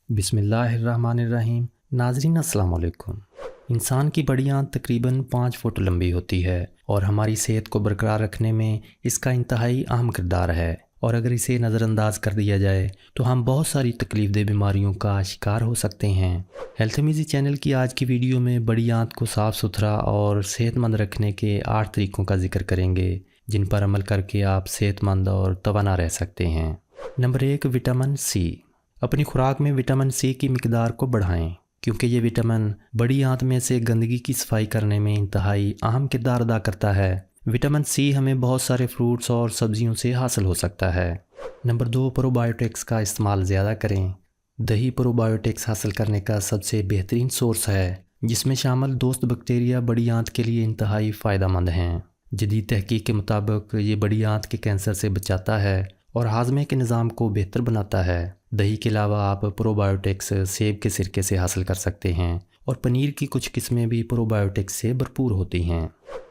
بسم اللہ الرحمن الرحیم۔ ناظرین السلام علیکم۔ انسان کی بڑی آنت تقریباً 5 فٹ لمبی ہوتی ہے اور ہماری صحت کو برقرار رکھنے میں اس کا انتہائی اہم کردار ہے، اور اگر اسے نظر انداز کر دیا جائے تو ہم بہت ساری تکلیف دہ بیماریوں کا شکار ہو سکتے ہیں۔ ہیلتھ امیزی چینل کی آج کی ویڈیو میں بڑی آنت کو صاف ستھرا اور صحت مند رکھنے کے 8 طریقوں کا ذکر کریں گے جن پر عمل کر کے آپ صحت مند اور توانا رہ سکتے ہیں۔ Number 1، vitamin C. اپنی خوراک میں وٹامن سی کی مقدار کو بڑھائیں، کیونکہ یہ وٹامن بڑی آنت میں سے گندگی کی صفائی کرنے میں انتہائی اہم کردار ادا کرتا ہے۔ وٹامن سی ہمیں بہت سارے فروٹس اور سبزیوں سے حاصل ہو سکتا ہے۔ نمبر 2، پرو بایوٹکس کا استعمال زیادہ کریں۔ دہی پرو بایوٹکس حاصل کرنے کا سب سے بہترین سورس ہے، جس میں شامل دوست بیکٹیریا بڑی آنت کے لیے انتہائی فائدہ مند ہیں۔ جدید تحقیق کے مطابق یہ بڑی آنت کے کینسر سے بچاتا ہے اور ہاضمے کے نظام کو بہتر بناتا ہے۔ دہی کے علاوہ آپ پرو بایوٹکس سیب کے سرکے سے حاصل کر سکتے ہیں، اور پنیر کی کچھ قسمیں بھی پرو بایوٹکس سے بھرپور ہوتی ہیں۔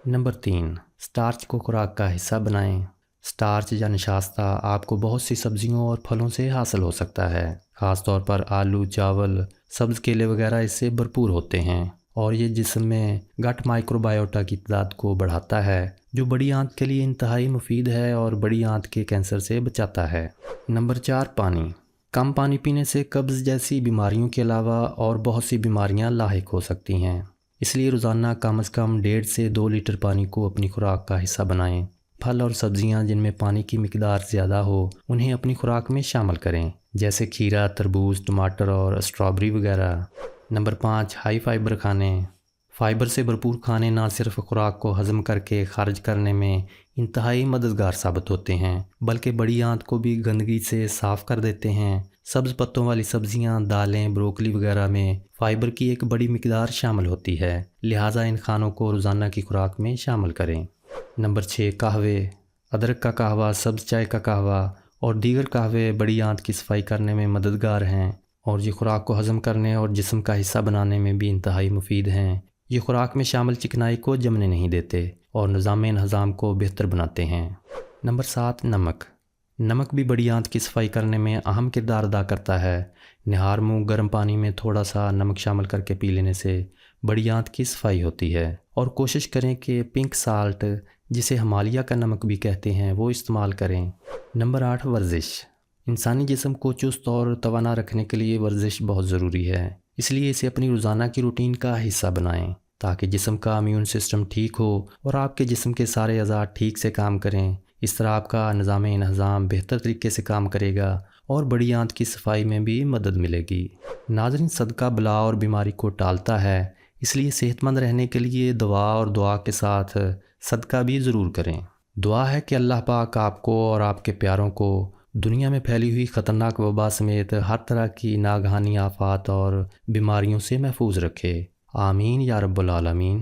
نمبر 3، سٹارچ کو خوراک کا حصہ بنائیں۔ سٹارچ یا نشاستہ آپ کو بہت سی سبزیوں اور پھلوں سے حاصل ہو سکتا ہے، خاص طور پر آلو، چاول، سبز کیلے وغیرہ اس سے بھرپور ہوتے ہیں، اور یہ جسم میں گٹ مائکرو بایوٹا کی تعداد کو بڑھاتا ہے، جو بڑی آنت کے لیے انتہائی مفید ہے اور بڑی آنت کے کینسر سے بچاتا ہے۔ نمبر 4، پانی۔ کم پانی پینے سے قبض جیسی بیماریوں کے علاوہ اور بہت سی بیماریاں لاحق ہو سکتی ہیں، اس لیے روزانہ کم از کم 1.5 سے 2 لیٹر پانی کو اپنی خوراک کا حصہ بنائیں۔ پھل اور سبزیاں جن میں پانی کی مقدار زیادہ ہو انہیں اپنی خوراک میں شامل کریں، جیسے کھیرا، تربوز، ٹماٹر اور اسٹرابری وغیرہ۔ نمبر 5، ہائی فائبر کھانے۔ فائبر سے بھرپور کھانے نہ صرف خوراک کو ہضم کر کے خارج کرنے میں انتہائی مددگار ثابت ہوتے ہیں، بلکہ بڑی آنت کو بھی گندگی سے صاف کر دیتے ہیں۔ سبز پتوں والی سبزیاں، دالیں، بروکلی وغیرہ میں فائبر کی ایک بڑی مقدار شامل ہوتی ہے، لہٰذا ان کھانوں کو روزانہ کی خوراک میں شامل کریں۔ نمبر 6، قہوے۔ ادرک کا قہوہ، سبز چائے کا قہوہ اور دیگر قہوے بڑی آنت کی صفائی کرنے میں مددگار ہیں، اور یہ خوراک کو ہضم کرنے اور جسم کا حصہ بنانے میں بھی انتہائی مفید ہیں۔ یہ خوراک میں شامل چکنائی کو جمنے نہیں دیتے اور نظام انہضام کو بہتر بناتے ہیں۔ نمبر 7، نمک۔ نمک بھی بڑی آنت کی صفائی کرنے میں اہم کردار ادا کرتا ہے۔ نہار منہ گرم پانی میں تھوڑا سا نمک شامل کر کے پی لینے سے بڑی آنت کی صفائی ہوتی ہے، اور کوشش کریں کہ پنک سالٹ، جسے ہمالیہ کا نمک بھی کہتے ہیں، وہ استعمال کریں۔ نمبر 8، ورزش۔ انسانی جسم کو چست اور توانا رکھنے کے لیے ورزش بہت ضروری ہے، اس لیے اسے اپنی روزانہ کی روٹین کا حصہ بنائیں تاکہ جسم کا امیون سسٹم ٹھیک ہو اور آپ کے جسم کے سارے اعضاء ٹھیک سے کام کریں۔ اس طرح آپ کا نظام انہضام بہتر طریقے سے کام کرے گا اور بڑی آنت کی صفائی میں بھی مدد ملے گی۔ ناظرین، صدقہ بلا اور بیماری کو ٹالتا ہے، اس لیے صحت مند رہنے کے لیے دعا اور دعا کے ساتھ صدقہ بھی ضرور کریں۔ دعا ہے کہ اللہ پاک آپ کو اور آپ کے پیاروں کو دنیا میں پھیلی ہوئی خطرناک وبا سمیت ہر طرح کی ناگہانی آفات اور بیماریوں سے محفوظ رکھے۔ آمین یا رب العالمین۔